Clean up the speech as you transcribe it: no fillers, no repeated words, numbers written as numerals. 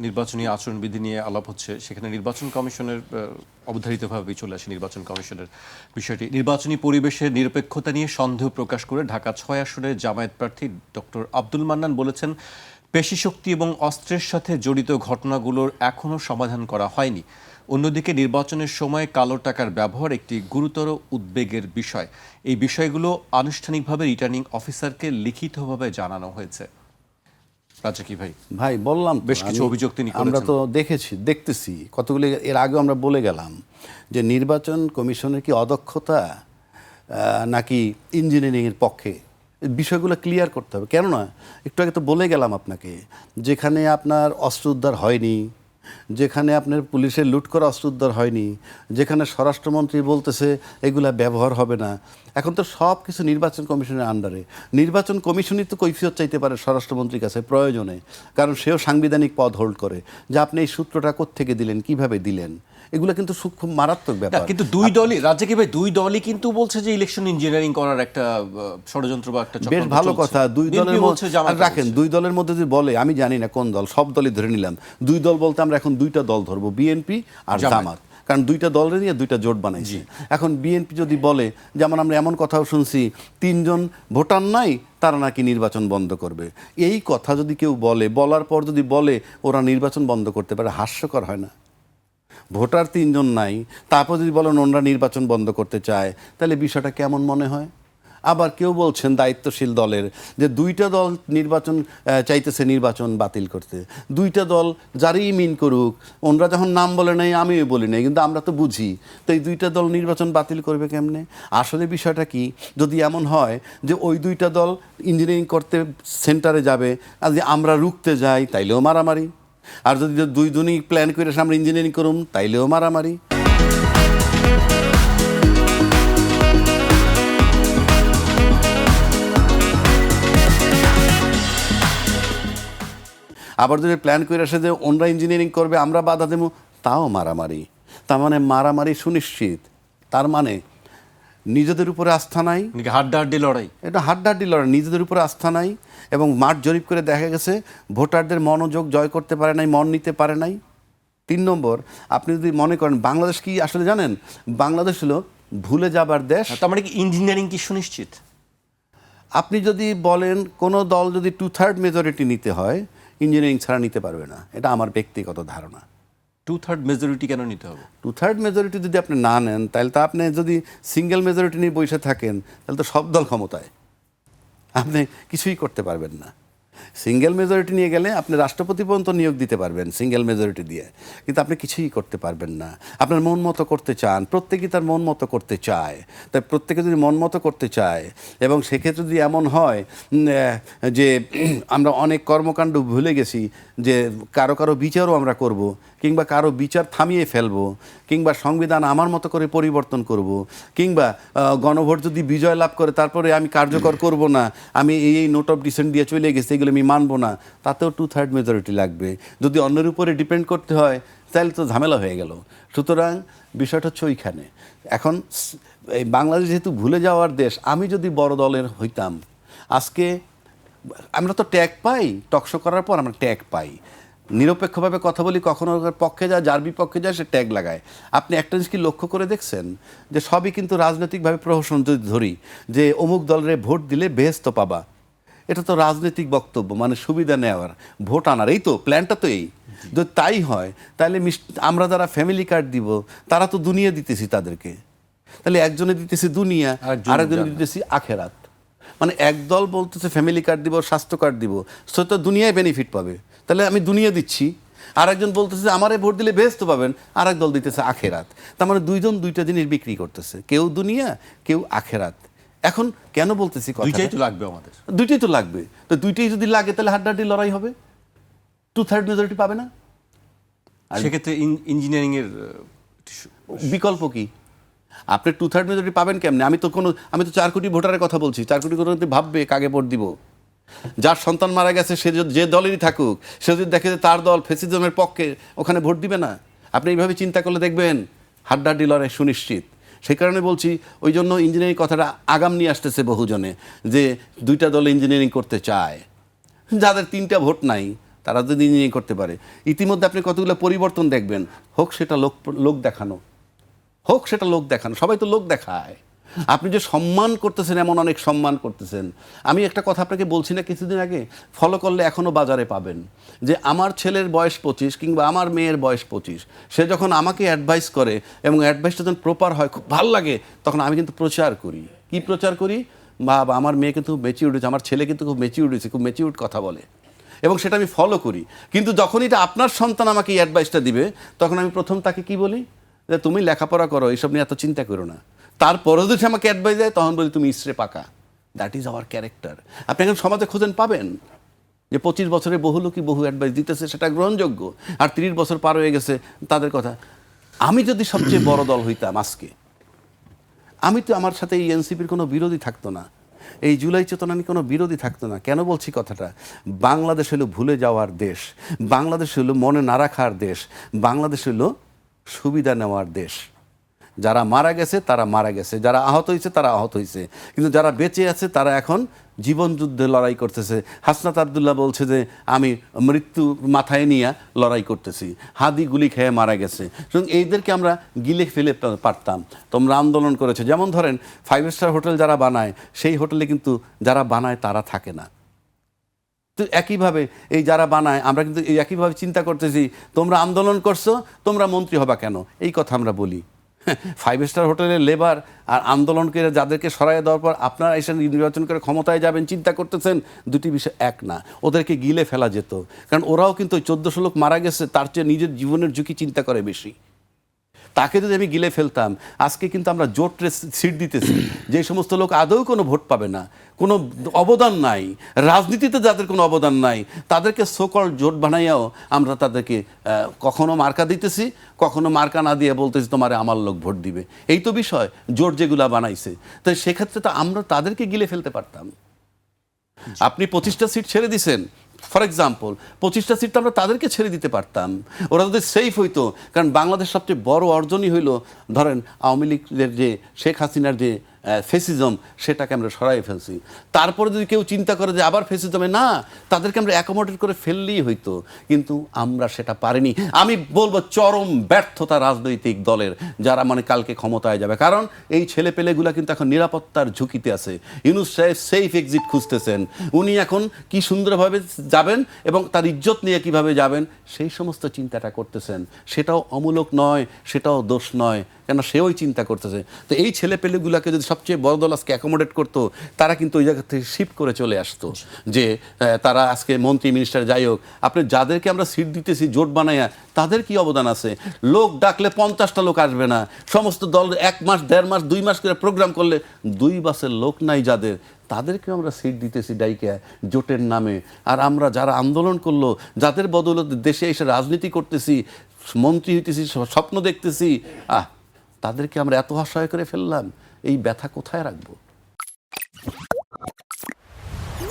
নির্বাচনী আচরণবিধি নিয়ে আলাপ হচ্ছে, সেখানে নির্বাচন কমিশনের অবধারিতভাবেই চলে আসে নির্বাচন কমিশনের বিষয়টি। নির্বাচনী পরিবেশের নিরপেক্ষতা নিয়ে সন্দেহ প্রকাশ করে ঢাকা ৬ আসনের জামায়াত প্রার্থী ডক্টর আব্দুল মান্নান বলেছেন, পেশিশক্তি এবং অস্ত্রের সাথে জড়িত ঘটনাগুলোর এখনও সমাধান করা হয়নি। অন্যদিকে নির্বাচনের সময় কালো টাকার ব্যবহার একটি গুরুতর উদ্বেগের বিষয়। এই বিষয়গুলো আনুষ্ঠানিকভাবে রিটার্নিং অফিসারকে লিখিতভাবে জানানো হয়েছে। রাজা কি ভাই ভাই বললাম বেশ কিছু অভিযোগ তিনি আমরা তো দেখতেছি কতগুলি। এর আগে আমরা বলে গেলাম যে নির্বাচন কমিশনের কি অদক্ষতা নাকি ইঞ্জিনিয়ারিংয়ের পক্ষে, বিষয়গুলো ক্লিয়ার করতে হবে। কেননা একটু আগে তো বলে গেলাম আপনাকে, যেখানে আপনার অস্ত্র উদ্ধার হয়নি, যেখানে আপনার পুলিশের লুট করা অস্ত্র উদ্ধার হয়নি, যেখানে স্বরাষ্ট্রমন্ত্রী বলতেছে এগুলা ব্যবহার হবে না, এখন তো সব কিছু নির্বাচন কমিশনের আন্ডারে। নির্বাচন কমিশনই তো কৈফিয়ত চাইতে পারে স্বরাষ্ট্রমন্ত্রীর কাছে প্রয়োজনে, কারণ সেও সাংবিধানিক পদ হোল্ড করে, যে আপনি এই সূত্রটা কোত্থেকে দিলেন, কিভাবে দিলেন। এগুলো কিন্তু খুব মারাত্মক ব্যাপার। কিন্তু দুই দলই, রাজ্যে কি ভাই, দুই দলই কিন্তু বলছে যে ইলেকশন ইঞ্জিনিয়ারিং করার একটা ষড়যন্ত্র বা একটা বেশ ভালো কথা। দুই দলের মধ্যে রাখেন, দুই দলের মধ্যে যদি বলে, আমি জানি না কোন দল, সব দলই ধরে নিলাম। দুই দল বলতে আমরা এখন দুইটা দল ধরবো, বিএনপি আর জামাত, কারণ দুইটা দলের নিয়ে দুইটা জোট বানাইছি। এখন বিএনপি যদি বলে, যেমন আমরা এমন কথাও শুনছি, 3 জন ভোটার নাই, তারা নাকি নির্বাচন বন্ধ করবে। এই কথা যদি কেউ বলে, বলার পর যদি বলে ওরা নির্বাচন বন্ধ করতে পারে, হাস্যকর হয় না? ভোটার 3 জন নাই, তারপর যদি বলেন ওনারা নির্বাচন বন্ধ করতে চায়, তাহলে বিষয়টা কেমন মনে হয়? আবার কেউ বলছেন দায়িত্বশীল দলের, যে দুইটা দল নির্বাচন চাইতেছে নির্বাচন বাতিল করতে। দুইটা দল যারই মিন করুক, ওনরা যখন নাম বলে নাই, আমিও বলি নাই, কিন্তু আমরা তো বুঝি, তো এই দুইটা দল নির্বাচন বাতিল করবে কেমনে? আসলে বিষয়টা কি, যদি এমন হয় যে ওই দুইটা দল ইঞ্জিনিয়ারিং করতে সেন্টারে যাবে, আর যদি আমরা রুখতে যাই, তাইলেও মারামারি। আর যদি দুই দুনি প্ল্যান করে আমরা ইঞ্জিনিয়ারিং করুম, তাইলেও মারামারি। আবার যদি প্ল্যান করে আসে যে ওনরা ইঞ্জিনিয়ারিং করবে, আমরা বাধা দেবো, তাও মারামারি। তার মানে মারামারি সুনিশ্চিত। তার মানে নিজেদের উপরে আস্থা নাই, হাড্ডাহাড্ডি লড়াই। এটা হাড্ডাহাড্ডি লড়াই, নিজেদের উপরে আস্থা নাই। এবং মাঠ জরিপ করে দেখা গেছে ভোটারদের মনোযোগ জয় করতে পারে নাই, মন নিতে পারে নাই। 3 নম্বর, আপনি যদি মনে করেন বাংলাদেশ কি আসলে জানেন, বাংলাদেশ হলো ভুলে যাবার দেশ। তার মানে কি ইঞ্জিনিয়ারিং কি সুনিশ্চিত? আপনি যদি বলেন কোনো দল যদি 2/3 মেজরিটি নিতে হয়, ইঞ্জিনিয়ারিং ছাড়া নিতে পারবে না, এটা আমার ব্যক্তিগত ধারণা। 2/3 মেজরিটি কেন নিতে হবে? 2/3 মেজরিটি যদি আপনি না নেন, তাহলে তো আপনি যদি সিঙ্গেল মেজরিটি নিয়ে বসে থাকেন, তাহলে তো সব দল ক্ষমতায়, আপনি কিছুই করতে পারবেন না। সিঙ্গেল মেজরিটি নিয়ে গেলে আপনি রাষ্ট্রপতি পর্যন্ত নিয়োগ দিতে পারবেন সিঙ্গেল মেজরিটি দিয়ে, কিন্তু আপনি কিছুই করতে পারবেন না। আপনার মন মতো করতে চান, প্রত্যেকেই তার মন মতো করতে চায়। তাই প্রত্যেকে যদি মন মতো করতে চায়, এবং সেক্ষেত্রে যদি এমন হয় যে আমরা অনেক কর্মকাণ্ড ভুলে গেছি, যে কারো কারো বিচারও আমরা করব, কিংবা কারো বিচার থামিয়ে ফেলবো, কিংবা সংবিধান আমার মতো করে পরিবর্তন করব, কিংবা গণভোট যদি বিজয় লাভ করে তারপরে আমি কার্যকর করব না, আমি এই নোট অফ ডিসেন্ট দিয়ে চলে গেছি, এগুলো আমি মানবো না, তাতেও 2/3 মেজরিটি লাগবে। যদি অন্যের উপরে ডিপেন্ড করতে হয়, তাহলে তো ঝামেলা হয়ে গেল। সুতরাং বিষয়টা হচ্ছে ওইখানে। এখন এই বাংলাদেশ যেহেতু ভুলে যাওয়ার দেশ, আমি যদি বড় দলের হইতাম, আজকে আমরা তো ট্যাগ পাই, টকশো করার পর আমরা ট্যাগ পাই, নিরপেক্ষভাবে কথা বলি, কখনো পক্ষে যায়, যার বিপক্ষে যায় সে ট্যাগ লাগায়। আপনি একটা জিনিস কি লক্ষ্য করে দেখছেন, যে সবই কিন্তু রাজনৈতিকভাবে প্রহসন যদি ধরি, যে অমুক দলের ভোট দিলে বেহেস্ত পাবা, এটা তো রাজনৈতিক বক্তব্য, মানে সুবিধা নেওয়ার, ভোট আনার, এই তো প্ল্যানটা তো এই। যদি তাই হয়, তাহলে আমরা যারা ফ্যামিলি কার্ড দিব, তারা তো দুনিয়া দিতেছি তাদেরকে, তাহলে একজনে দিতেছি দুনিয়া, আরেকজনে দিতেছি আখেরাত। মানে একদল বলতেছে ফ্যামিলি কার্ড দিব, স্বাস্থ্য কার্ড দিব, সে তো দুনিয়ায় বেনিফিট পাবে, তাহলে আমি দুনিয়া দিচ্ছি। আরেকজন বলতেছে আমারে ভোট দিলে বেহেশত পাবেন, আরেক দল দিতেছে আখেরাত। তার মানে দুইজন দুইটা জিনিস বিক্রি করতেছে, কেউ দুনিয়া, কেউ আখেরাত। এখন কেন বলতেছি কথা, দুইটাই তো লাগবে আমাদের, দুইটাই তো লাগবে। তো দুইটাই যদি লাগে, তাহলে হাড্ডাহাড্ডি লড়াই হবে, 2/3 মেজরিটি পাবে না। সেক্ষেত্রে ইঞ্জিনিয়ারিং এর বিকল্প কি? আপনি 2/3 মেজরিটি পাবেন কেমনে? আমি তো 4 কোটি ভোটারের কথা বলছি। 4 কোটি ভোটার ভাববে কাকে ভোট দিব। যার সন্তান মারা গেছে, সে যে দলেরই থাকুক, সে যদি দেখে যে তার দল ফ্যাসিজমের পক্ষে, ওখানে ভোট দিবে না। আপনি এইভাবে চিন্তা করলে দেখবেন হাড্ডাহাড্ডি লড়াই সুনিশ্চিত। সেই কারণে বলছি, ওই জন্য ইঞ্জিনিয়ারিং কথাটা আগাম নিয়ে আসতেছে বহুজনে, যে দুইটা দল ইঞ্জিনিয়ারিং করতে চায়। যাদের 3টা ভোট নাই, তারা যদি নিয়ে করতে পারে, ইতিমধ্যে আপনি কতগুলো পরিবর্তন দেখবেন, হোক সেটা লোক দেখানো, হোক সেটা লোক দেখানো, সবাই তো লোক দেখায়। আপনি যে সম্মান করতেছেন, এমন অনেক সম্মান করতেছেন। আমি একটা কথা আপনাকে বলছি না কিছুদিন আগে, ফলো করলে এখনও বাজারে পাবেন, যে আমার ছেলের বয়স 25 কিংবা আমার মেয়ের বয়স 25, সে যখন আমাকে অ্যাডভাইস করে এবং অ্যাডভাইসটা যখন প্রপার হয়, খুব ভালো লাগে, তখন আমি কিন্তু প্রচার করি। কি প্রচার করি? বা আমার মেয়ে কিন্তু ম্যাচিউর্ড হয়েছে, আমার ছেলে কিন্তু খুব ম্যাচিউর্ড হয়েছে, খুব ম্যাচিউর্ড কথা বলে, এবং সেটা আমি ফলো করি। কিন্তু যখন এটা আপনার সন্তান আমাকে এই অ্যাডভাইসটা দিবে, তখন আমি প্রথম তাকে কি বলি, যে তুমি লেখাপড়া করো, এইসব নিয়ে এত চিন্তা করো না। তারপরে যদি আমাকে অ্যাডভাইস দেয়, তখন বলি তুমি ইসরে পাকা। That is our character. আপনি এখন সমাজে খোঁজেন, পাবেন যে 25 বছরে বহু লোকই বহু অ্যাডভাইস দিতেছে, সেটা গ্রহণযোগ্য। আর 30 বছর পার হয়ে গেছে তাদের কথা। আমি যদি সবচেয়ে বড় দল হইতাম আজকে, আমি তো, আমার সাথে এই এনসিপির কোনো বিরোধী থাকতো না, এই জুলাই চেতনা নিয়ে কোনো বিরোধী থাকতো না। কেন বলছি কথাটা? বাংলাদেশ হলো ভুলে যাওয়ার দেশ, বাংলাদেশ হলো মনে না রাখার দেশ, বাংলাদেশ হলো সুবিধা নেওয়ার দেশ। যারা মারা গেছে তারা মারা গেছে, যারা আহত হয়েছে তারা আহত হয়েছে, কিন্তু যারা বেঁচে আছে তারা এখন জীবন যুদ্ধে লড়াই করতেছে। হাসনাত আবদুল্লাহ বলছে যে আমি মৃত্যু মাথায় নিয়ে লড়াই করতেছি, হাদি গুলি খেয়ে মারা গেছে। সুতরাং এইদেরকে আমরা গিলে ফেলে পারতাম। তোমরা আন্দোলন করেছো, যেমন ধরেন 5 স্টার হোটেল যারা বানায়, সেই হোটেলে কিন্তু যারা বানায় তারা থাকে না। তো একইভাবে এই যারা বানায়, আমরা কিন্তু এই একইভাবে চিন্তা করতেছি, তোমরা আন্দোলন করছো, তোমরা মন্ত্রী হবা কেন, এই কথা আমরা বলি। 5 স্টার হোটেলের লেবার আর আন্দোলন করে যাদেরকে সরাই দেওয়ার পর আপনারা এসে নির্বাচন করে ক্ষমতায় যাবেন চিন্তা করতেছেন, দুটি বিষয় এক না। ওদেরকে গিলে ফেলা যেত, কারণ ওরাও কিন্তু 1400 লোক মারা গেছে, তার চেয়ে নিজের জীবনের ঝুঁকি চিন্তা করে বেশি। তাকে যদি আমি গিলে ফেলতাম, আজকে কিন্তু আমরা জোট সিট দিতেছি, যে সমস্ত লোক আদৌ কোনো ভোট পাবে না, কোনো অবদান নাই, রাজনীতিতে যাদের কোনো অবদান নাই, তাদেরকে সোকল জোট বানাইয়াও আমরা তাদেরকে কখনো মার্কা দিতেছি, কখনো মার্কা না দিয়ে বলতেছি তোমারে আমার লোক ভোট দিবে। এই তো বিষয়, জোট যেগুলা বানাইছে। তাই সেক্ষেত্রে তো আমরা তাদেরকে গিলে ফেলতে পারতাম। আপনি 25টা সিট ছেড়ে দিছেন, ফর এক্সাম্পল 25টা সিট আমরা তাদেরকে ছেড়ে দিতে পারতাম, ওরা যদি সেফ হইতো। কারণ বাংলাদেশ সবচেয়ে বড় অর্জনই হইল, ধরেন আওয়ামী লীগের যে শেখ হাসিনার যে ফেসিজম, সেটাকে আমরা সরাই ফেলছি। তারপরে যদি কেউ চিন্তা করে যে আবার ফেসিজমে, না, তাদেরকে আমরা অ্যাকোমোডেট করে ফেললেই হইতো, কিন্তু আমরা সেটা পারিনি। আমি বলবো চরম ব্যর্থতা রাজনৈতিক দলের, যারা মানে কালকে ক্ষমতায় যাবে। কারণ এই ছেলেপেলেগুলা কিন্তু এখন নিরাপত্তার ঝুঁকিতে আছে। ইউনূস সাহেব সেফ এক্সিট খুঁজতেছেন, উনি এখন কি সুন্দরভাবে যাবেন এবং তার ইজ্জত নিয়ে কিভাবে যাবেন, সেই সমস্ত চিন্তাটা করতেছেন। সেটাও অমূলক নয়, সেটাও দোষ নয়, কেন সেও চিন্তা করতেছে। তো এই ছেলেপেলেগুলোকে যদি সবচেয়ে বড় দল আজকে অ্যাকোমোডেট করতো, তারা কিন্তু ওই জায়গা থেকে শিফট করে চলে আসতো, যে তারা আজকে মন্ত্রী মিনিস্টার যাই হোক, আপনি যাদেরকে আমরা সিট দিতেছি জোট বানাইয়া, তাদের কি অবদান আছে? লোক ডাকলে 50টা লোক আসবে না, সমস্ত দল 1 মাস 1.5 মাস 2 মাস করে প্রোগ্রাম করলে 2 বাসের লোক নাই যাদের, তাদেরকে আমরা সিট দিতেছি ডাইকে জোটের নামে। আর আমরা যারা আন্দোলন করলো, যাদের বদৌলতে দেশে এসে রাজনীতি করতেছি, মন্ত্রী হইতেছি, স্বপ্ন দেখতেছি, তাদেরকে আমরা এত অসহায় করে ফেললাম। এই ব্যথা কোথায় রাখবো?